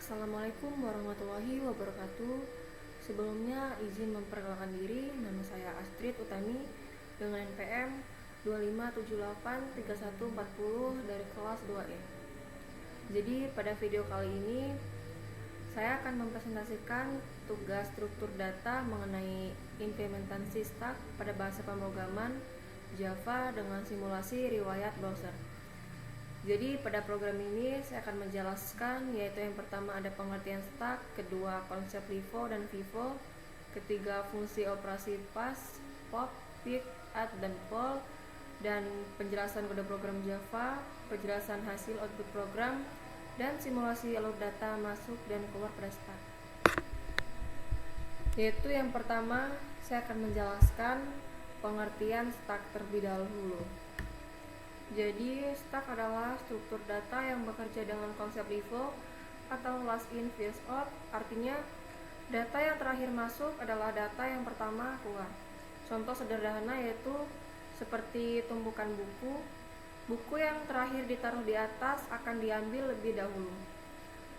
Assalamualaikum warahmatullahi wabarakatuh. Sebelumnya izin memperkenalkan diri, nama saya Astrid Utami dengan NPM 25783140 dari kelas 2E. Jadi pada video kali ini saya akan mempresentasikan tugas struktur data mengenai implementasi stack pada bahasa pemrograman Java dengan simulasi riwayat browser. Jadi pada program ini saya akan menjelaskan, yaitu yang pertama ada pengertian stack, kedua konsep LIFO dan FIFO, ketiga fungsi operasi pass, pop, pick, add, dan poll, dan penjelasan kode program Java, penjelasan hasil output program, dan simulasi alur data masuk dan keluar pada stack. Yaitu yang pertama saya akan menjelaskan pengertian stack terlebih dahulu. Jadi stack adalah struktur data yang bekerja dengan konsep LIFO atau last in first out, artinya data yang terakhir masuk adalah data yang pertama keluar. Contoh sederhana yaitu seperti tumpukan buku yang terakhir ditaruh di atas akan diambil lebih dahulu.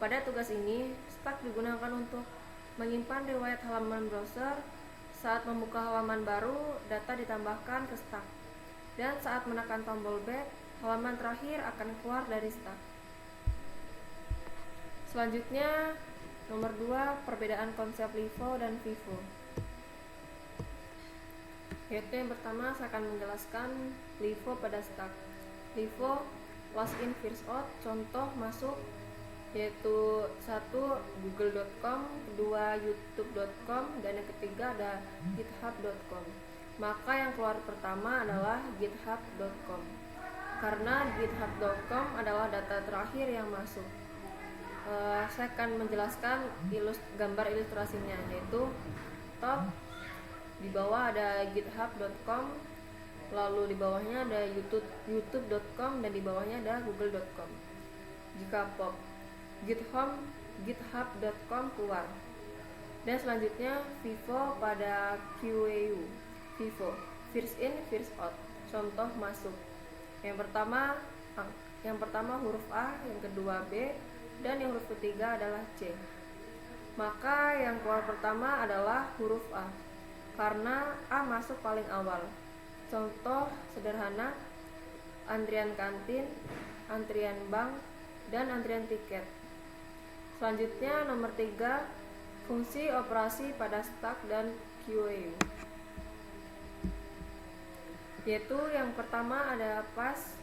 Pada tugas ini, stack digunakan untuk menyimpan riwayat halaman browser. Saat membuka halaman baru, data ditambahkan ke stack. Dan saat menekan tombol back, halaman terakhir akan keluar dari stack. Selanjutnya, nomor 2, perbedaan konsep LIFO dan FIFO. Yaitu yang pertama saya akan menjelaskan LIFO pada stack. LIFO, last in first out, contoh masuk yaitu 1 google.com, kedua youtube.com, dan yang ketiga ada github.com. Maka yang keluar pertama adalah github.com, karena github.com adalah data terakhir yang masuk. Saya akan menjelaskan gambar ilustrasinya, yaitu top, di bawah ada github.com, lalu di bawahnya ada youtube.com, dan di bawahnya ada google.com. Jika pop, github.com keluar. Dan selanjutnya FIFO pada QEU. FIFO, first in, first out, contoh masuk. Yang pertama huruf A, yang kedua B, dan yang huruf ketiga adalah C. Maka yang keluar pertama adalah huruf A, karena A masuk paling awal. Contoh sederhana, antrian kantin, antrian bank, dan antrian tiket. Selanjutnya nomor 3, fungsi operasi pada stack dan QEU. Yaitu yang pertama ada pass,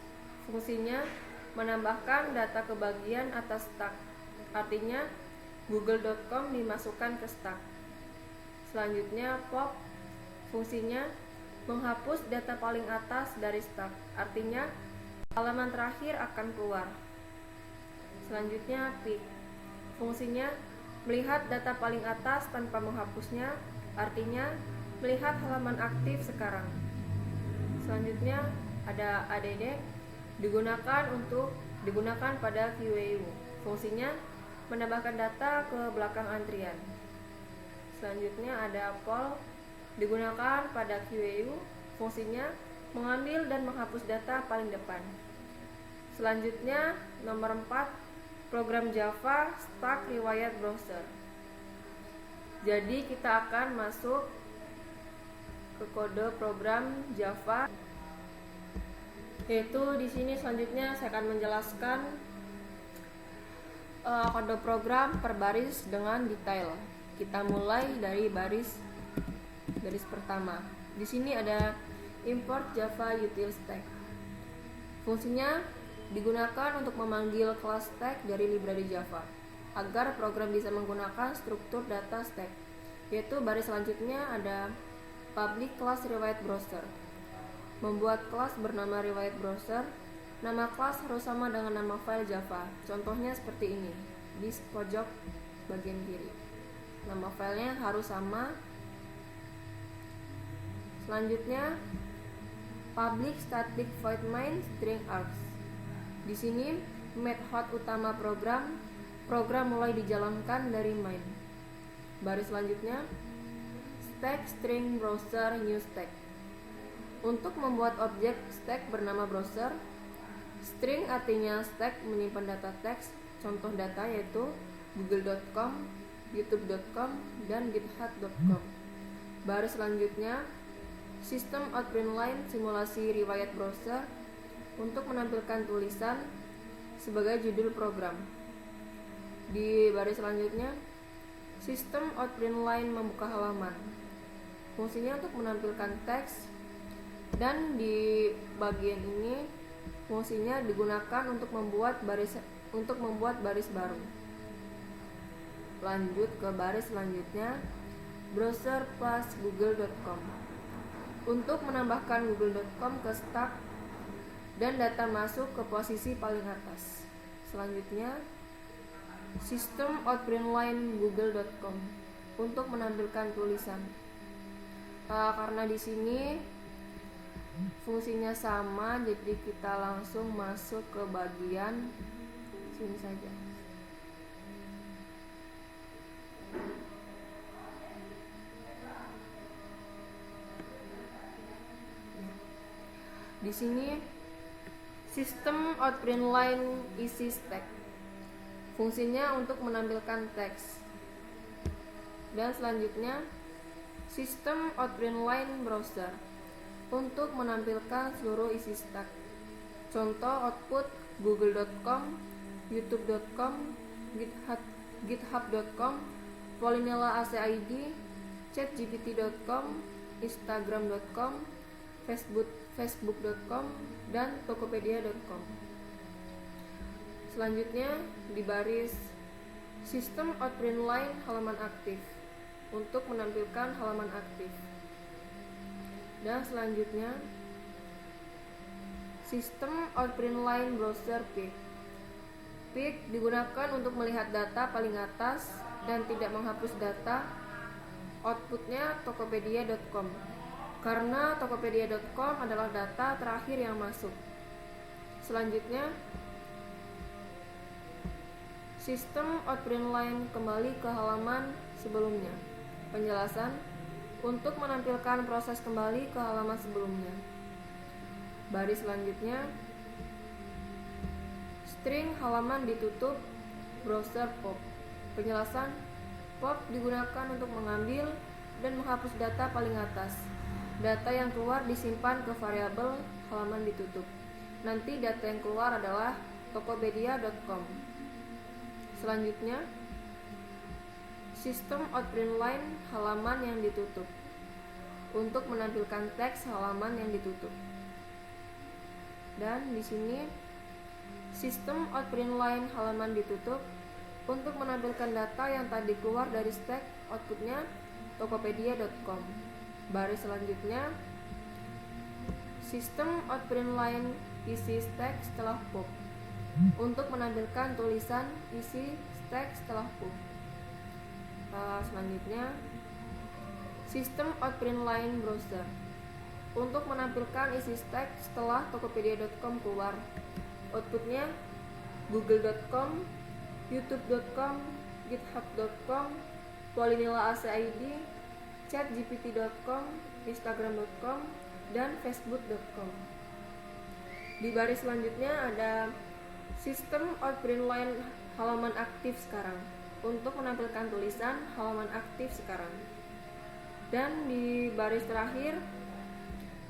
fungsinya menambahkan data ke bagian atas stack, artinya google.com dimasukkan ke stack. Selanjutnya pop, fungsinya menghapus data paling atas dari stack, artinya halaman terakhir akan keluar. Selanjutnya pick, fungsinya melihat data paling atas tanpa menghapusnya, artinya melihat halaman aktif sekarang. Selanjutnya ada ADD, digunakan pada QEU. Fungsinya menambahkan data ke belakang antrian. Selanjutnya ada poll, digunakan pada QEU. Fungsinya mengambil dan menghapus data paling depan. Selanjutnya nomor 4, program Java stack riwayat browser. Jadi kita akan masuk ke kode program Java, yaitu di sini selanjutnya saya akan menjelaskan kode program per baris dengan detail. Kita mulai dari baris pertama. Di sini ada import Java util stack. Fungsinya digunakan untuk memanggil kelas stack dari library Java agar program bisa menggunakan struktur data stack. Yaitu baris selanjutnya ada public class riwayat browser. Membuat kelas bernama riwayat browser, nama kelas harus sama dengan nama file Java. Contohnya seperti ini, di pojok bagian kiri. Nama filenya harus sama. Selanjutnya public static void main string args. Di sini method utama program mulai dijalankan dari main. Baris selanjutnya stack string browser new stack. Untuk membuat objek stack bernama browser, string artinya stack menyimpan data teks. Contoh data yaitu google.com, youtube.com, dan github.com. Baris selanjutnya, sistem Outprint Line simulasi riwayat browser untuk menampilkan tulisan sebagai judul program. Di baris selanjutnya, sistem Outprint Line membuka halaman. Fungsinya untuk menampilkan teks, dan di bagian ini fungsinya digunakan untuk membuat baris baru. Lanjut ke baris selanjutnya, browser plus google.com untuk menambahkan google.com ke stack dan data masuk ke posisi paling atas. Selanjutnya, sistem Outprint Line google.com untuk menampilkan tulisan. Karena di sini fungsinya sama, jadi kita langsung masuk ke bagian sini saja. Di sini sistem Outprint Line isi stack. Fungsinya untuk menampilkan teks. Dan selanjutnya, sistem Outprint Line browser untuk menampilkan seluruh isi stack. Contoh output google.com, youtube.com, github.com, Polinilla ACID, chatgpt.com, instagram.com, facebook.com, dan tokopedia.com. Selanjutnya, di baris sistem Outprint Line halaman aktif untuk menampilkan halaman aktif. Dan selanjutnya, sistem Outprint Line browser peek. Peek digunakan untuk melihat data paling atas dan tidak menghapus data. Outputnya tokopedia.com, karena tokopedia.com adalah data terakhir yang masuk. Selanjutnya, sistem Outprint Line kembali ke halaman sebelumnya. Penjelasan untuk menampilkan proses kembali ke halaman sebelumnya. Baris selanjutnya, string halaman ditutup, browser pop. Penjelasan, pop digunakan untuk mengambil dan menghapus data paling atas. Data yang keluar disimpan ke variabel halaman ditutup. Nanti data yang keluar adalah tokopedia.com. Selanjutnya, sistem Outprint Line halaman yang ditutup untuk menampilkan teks halaman yang ditutup. Dan di sini sistem Outprint Line halaman ditutup untuk menampilkan data yang tadi keluar dari stack, outputnya tokopedia.com. Baris selanjutnya, sistem Outprint Line isi stack setelah pop untuk menampilkan tulisan isi stack setelah pop. Selanjutnya, sistem Outprint Line browser untuk menampilkan isi stack setelah tokopedia.com keluar. Outputnya google.com, youtube.com, github.com, Polinilla ACID, chatgpt.com, instagram.com, dan facebook.com. Di baris selanjutnya ada sistem Outprint Line halaman aktif sekarang untuk menampilkan tulisan halaman aktif sekarang. Dan di baris terakhir,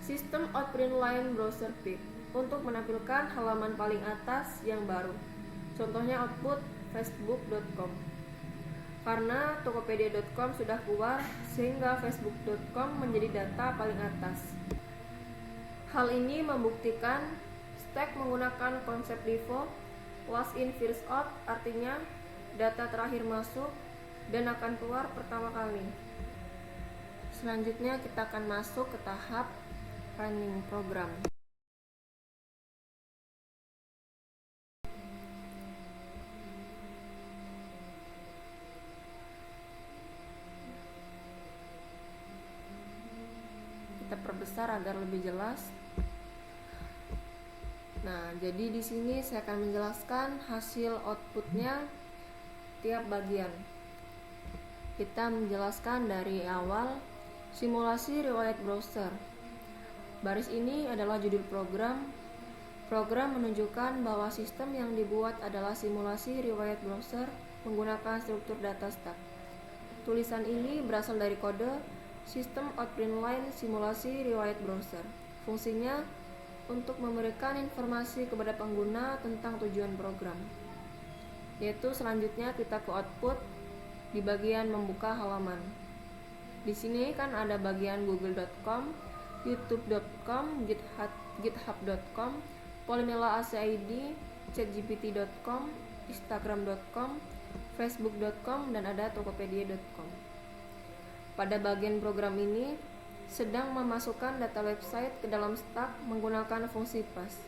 sistem Outprint Line browser peek untuk menampilkan halaman paling atas yang baru. Contohnya output facebook.com. Karena tokopedia.com sudah keluar, sehingga facebook.com menjadi data paling atas. Hal ini membuktikan stack menggunakan konsep default last in first out, artinya data terakhir masuk dan akan keluar pertama kali. Selanjutnya kita akan masuk ke tahap running program. Kita perbesar agar lebih jelas. Nah, jadi di sini saya akan menjelaskan hasil outputnya tiap bagian. Kita menjelaskan dari awal simulasi riwayat browser. Baris ini adalah judul program, Program menunjukkan bahwa sistem yang dibuat adalah simulasi riwayat browser menggunakan struktur data stack. Tulisan ini berasal dari kode System Out Print Line Simulasi Riwayat Browser. Fungsinya untuk memberikan informasi kepada pengguna tentang tujuan program. Yaitu selanjutnya kita ke output di bagian membuka halaman. Di sini kan ada bagian google.com, youtube.com, github.com, Polymerla ACID, chatgpt.com, instagram.com, facebook.com, dan ada tokopedia.com. Pada bagian program ini sedang memasukkan data website ke dalam stack menggunakan fungsi pass.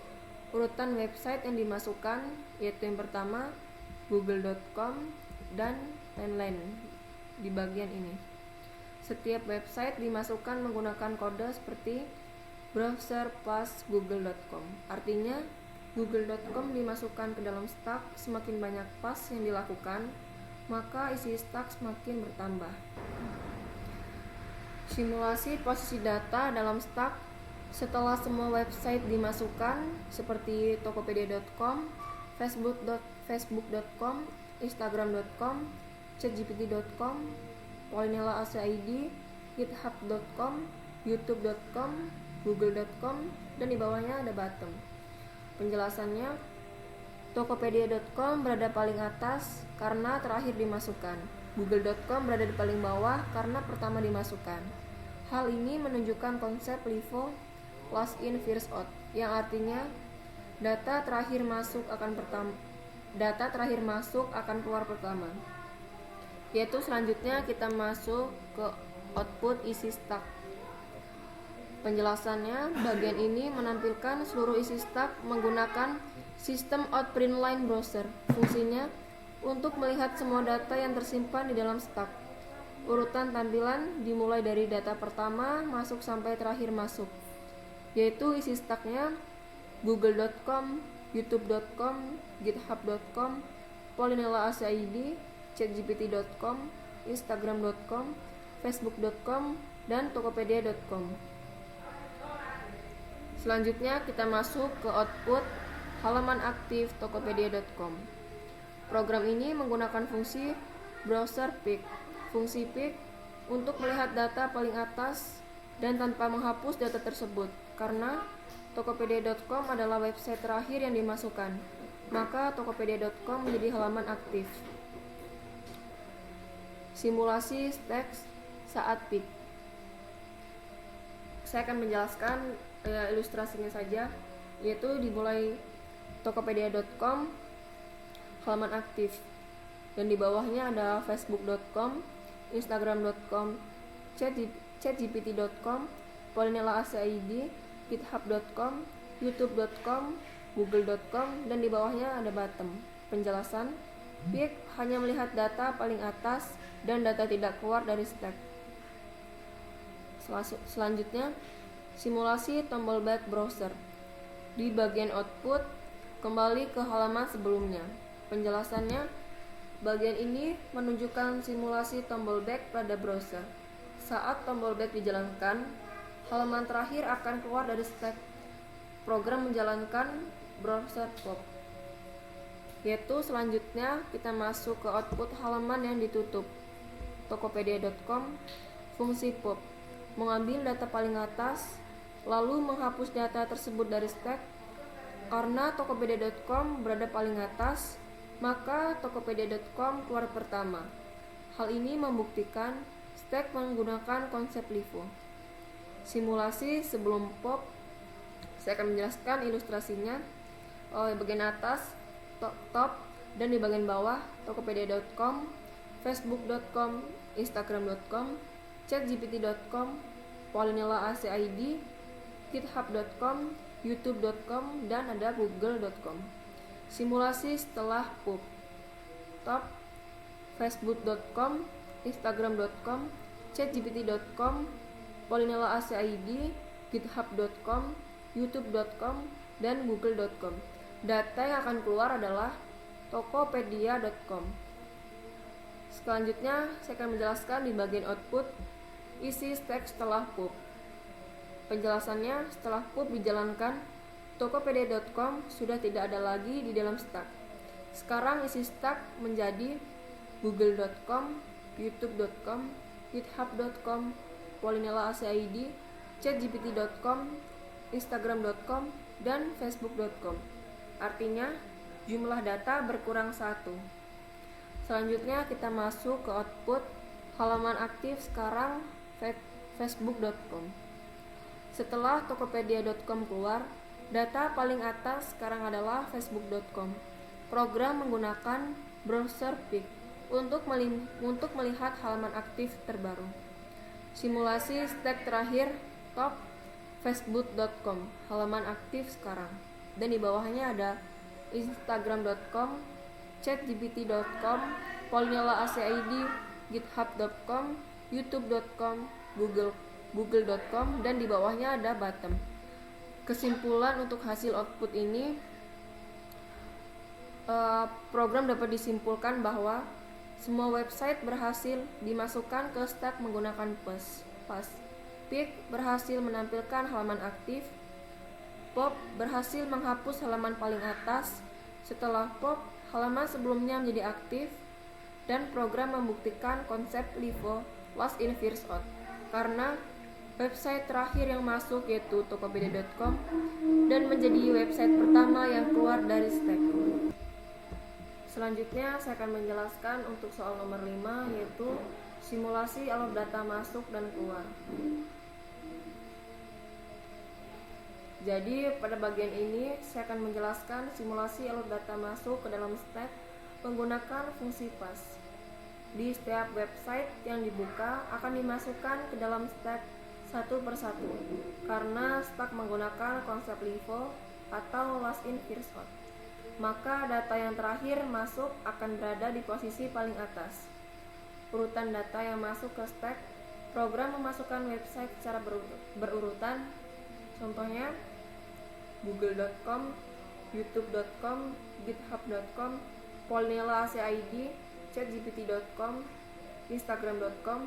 Urutan website yang dimasukkan yaitu yang pertama google.com dan lain-lain di bagian ini. Setiap website dimasukkan menggunakan kode seperti browser pass google.com. Artinya google.com dimasukkan ke dalam stack, semakin banyak pass yang dilakukan, maka isi stack semakin bertambah. Simulasi posisi data dalam stack setelah semua website dimasukkan seperti tokopedia.com, facebook.com, instagram.com, chatgpt.com, Polymerla ACID, github.com, youtube.com, google.com, dan di bawahnya ada bottom. Penjelasannya, tokopedia.com berada paling atas karena terakhir dimasukkan. Google.com berada di paling bawah karena pertama dimasukkan. Hal ini menunjukkan konsep LIFO last in first out, yang artinya data terakhir masuk akan keluar pertama. Yaitu selanjutnya kita masuk ke output isi stack. Penjelasannya, bagian ini menampilkan seluruh isi stack menggunakan sistem Out Print Line Browser. Fungsinya untuk melihat semua data yang tersimpan di dalam stack. Urutan tampilan dimulai dari data pertama masuk sampai terakhir masuk, yaitu isi stacknya google.com, youtube.com, github.com, Polymerla ACID, chatgpt.com, instagram.com, facebook.com, dan tokopedia.com. Selanjutnya kita masuk ke output halaman aktif tokopedia.com. Program ini menggunakan fungsi browser pick. Fungsi pick untuk melihat data paling atas dan tanpa menghapus data tersebut, karena tokopedia.com adalah website terakhir yang dimasukkan, maka tokopedia.com menjadi halaman aktif. Simulasi stack saat pick. Saya akan menjelaskan ilustrasinya saja, yaitu dimulai tokopedia.com halaman aktif, dan di bawahnya ada facebook.com, instagram.com, chatgpt.com, Polymerla ACID, github.com, youtube.com, google.com, dan di bawahnya ada bottom. Penjelasan, pick hanya melihat data paling atas dan data tidak keluar dari stack. Selanjutnya, simulasi tombol back browser. Di bagian output, kembali ke halaman sebelumnya. Penjelasannya, bagian ini menunjukkan simulasi tombol back pada browser. Saat tombol back dijalankan, halaman terakhir akan keluar dari stack. Program menjalankan browser pop. Yaitu selanjutnya kita masuk ke output halaman yang ditutup. Tokopedia.com, fungsi pop, mengambil data paling atas, lalu menghapus data tersebut dari stack. Karena tokopedia.com berada paling atas, maka tokopedia.com keluar pertama. Hal ini membuktikan stack menggunakan konsep LIFO. Simulasi sebelum pop, saya akan menjelaskan ilustrasinya. Di bagian atas, top, dan di bagian bawah, tokopedia.com, facebook.com, instagram.com, chatgpt.com, Polymerla ACID, github.com, youtube.com, dan ada google.com. Simulasi setelah pop. Top, facebook.com, instagram.com, chatgpt.com, Polymerla ACID, github.com, youtube.com, dan google.com. Data yang akan keluar adalah tokopedia.com. Selanjutnya, saya akan menjelaskan di bagian output isi stack setelah pop. Penjelasannya, setelah pop dijalankan, Tokopedia.com sudah tidak ada lagi di dalam Stack. Sekarang isi Stack menjadi google.com, youtube.com, github.com, Polinela ACID, chatgpt.com, instagram.com, dan facebook.com. Artinya, jumlah data berkurang 1. Selanjutnya kita masuk ke output. Halaman aktif sekarang facebook.com. Setelah tokopedia.com keluar, data paling atas sekarang adalah facebook.com. Program menggunakan browser Pig untuk melihat halaman aktif terbaru. Simulasi stack terakhir top facebook.com, halaman aktif sekarang. Dan di bawahnya ada instagram.com, chatgpt.com, Polinela ACID, github.com, youtube.com, google.com, dan di bawahnya ada bottom. Kesimpulan untuk hasil output ini, program dapat disimpulkan bahwa semua website berhasil dimasukkan ke Stack menggunakan PAS. Pig berhasil menampilkan halaman aktif. Pop berhasil menghapus halaman paling atas. Setelah pop, halaman sebelumnya menjadi aktif, dan program membuktikan konsep LIFO last in first out karena website terakhir yang masuk yaitu tokopedia.com dan menjadi website pertama yang keluar dari Stack. Selanjutnya saya akan menjelaskan untuk soal nomor 5 yaitu simulasi alur data masuk dan keluar. Jadi pada bagian ini saya akan menjelaskan simulasi alur data masuk ke dalam Stack menggunakan fungsi PAS. Di setiap website yang dibuka akan dimasukkan ke dalam Stack satu persatu karena Stack menggunakan konsep LIFO atau last in first out. Maka data yang terakhir masuk akan berada di posisi paling atas. Urutan data yang masuk ke Stack, program memasukkan website secara berurutan. Contohnya google.com, youtube.com, github.com, Polinela ACID, chatgpt.com, instagram.com,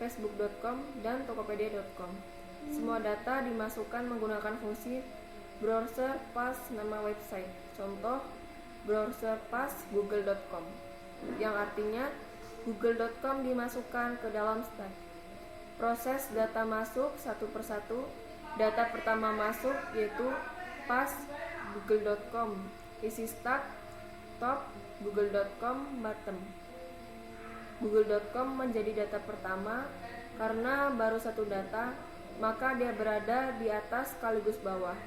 facebook.com, dan tokopedia.com. Semua data dimasukkan menggunakan fungsi browser PAS nama website. Contoh, browser PAS google.com, yang artinya google.com dimasukkan ke dalam Stack. Proses data masuk satu persatu. Data pertama masuk yaitu PAS google.com, isi Stack, top, google.com, bottom. Google.com menjadi data pertama karena baru satu data, maka dia berada di atas sekaligus bawah.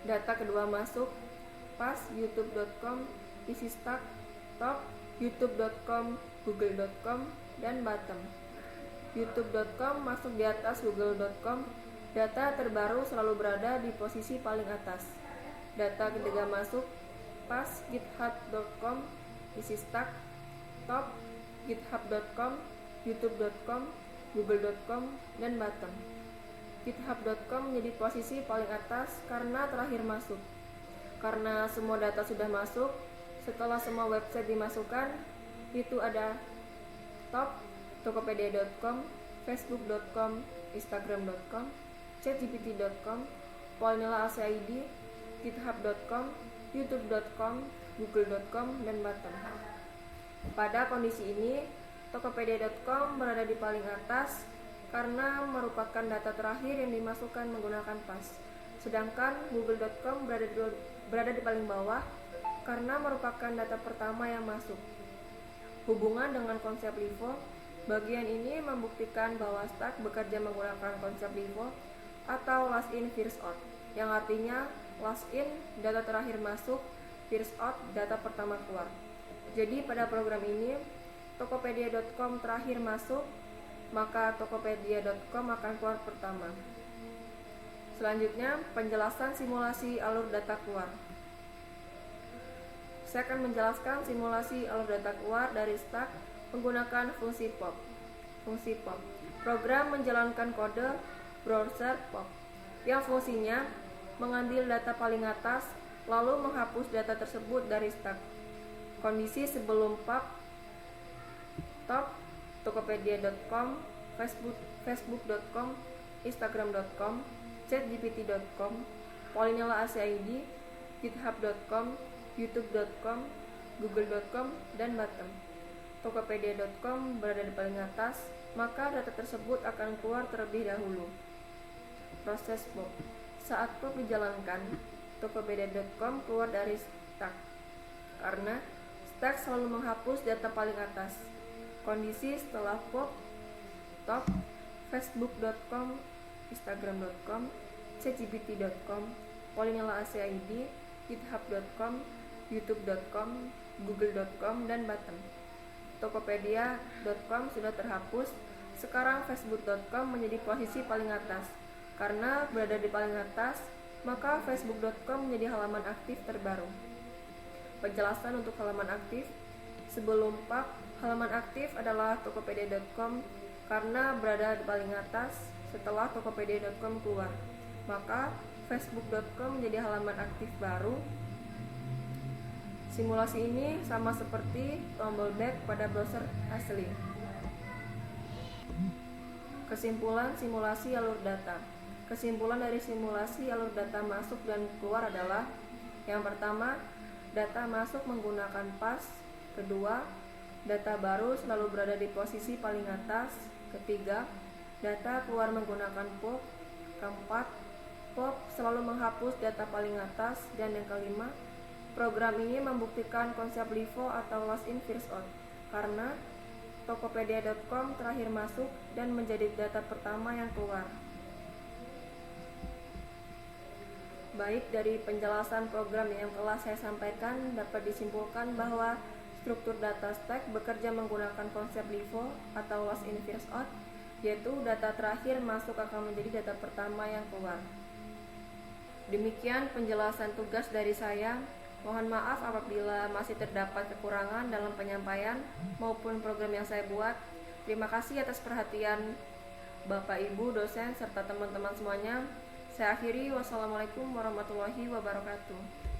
Data kedua masuk PAS youtube.com, isi Stack, top, youtube.com, google.com, dan bottom. youtube.com masuk di atas google.com. Data terbaru selalu berada di posisi paling atas. Data ketiga masuk PAS github.com, isi Stack, top, github.com, youtube.com, google.com, dan bottom. github.com menjadi posisi paling atas karena terakhir masuk. Karena semua data sudah masuk, setelah semua website dimasukkan, itu ada top, tokopedia.com, facebook.com, instagram.com, chatgpt.com, Polinela ACID, github.com, youtube.com, google.com, dan bottom. Pada kondisi ini, tokopedia.com berada di paling atas karena merupakan data terakhir yang dimasukkan menggunakan PAS. Sedangkan google.com berada di paling bawah karena merupakan data pertama yang masuk. Hubungan dengan konsep LIFO, bagian ini membuktikan bahwa Stack bekerja menggunakan konsep LIFO atau last in first out, yang artinya last in data terakhir masuk, first out data pertama keluar. Jadi pada program ini tokopedia.com terakhir masuk, maka tokopedia.com akan keluar pertama. Selanjutnya penjelasan simulasi alur data keluar. Saya akan menjelaskan simulasi alur data keluar dari Stack menggunakan fungsi pop. Fungsi pop. Program menjalankan kode browser pop yang fungsinya mengambil data paling atas lalu menghapus data tersebut dari Stack. Kondisi sebelum pop, top, tokopedia.com, facebook.com, instagram.com, chatgpt.com, Polinella ACID, github.com, youtube.com, google.com, dan bottom. Tokopedia.com berada di paling atas, maka data tersebut akan keluar terlebih dahulu. Proses pop. Saat pop dijalankan, Tokopedia.com keluar dari stack, karena stack selalu menghapus data paling atas. Kondisi setelah pop, top, facebook.com, instagram.com, chatgpt.com, Polinella ACID, github.com, youtube.com, google.com, dan bottom. Tokopedia.com sudah terhapus. Sekarang facebook.com menjadi posisi paling atas. Karena berada di paling atas, maka facebook.com menjadi halaman aktif terbaru. Penjelasan untuk halaman aktif. Sebelum pub, halaman aktif adalah tokopedia.com karena berada di paling atas setelah tokopedia.com keluar. Maka facebook.com menjadi halaman aktif baru. Simulasi ini sama seperti tombol back pada browser asli. Kesimpulan simulasi alur data. Kesimpulan dari simulasi alur data masuk dan keluar adalah: yang pertama, data masuk menggunakan pas. Kedua, data baru selalu berada di posisi paling atas. Ketiga, data keluar menggunakan pop. Keempat, pop selalu menghapus data paling atas. Dan yang kelima, program ini membuktikan konsep LIFO atau last in first out karena Tokopedia.com terakhir masuk dan menjadi data pertama yang keluar. Baik, dari penjelasan program yang telah saya sampaikan dapat disimpulkan bahwa struktur data stack bekerja menggunakan konsep LIFO atau last in first out, yaitu data terakhir masuk akan menjadi data pertama yang keluar. Demikian penjelasan tugas dari saya. Mohon maaf apabila masih terdapat kekurangan dalam penyampaian maupun program yang saya buat. Terima kasih atas perhatian Bapak, Ibu, dosen, serta teman-teman semuanya. Saya akhiri. Wassalamualaikum warahmatullahi wabarakatuh.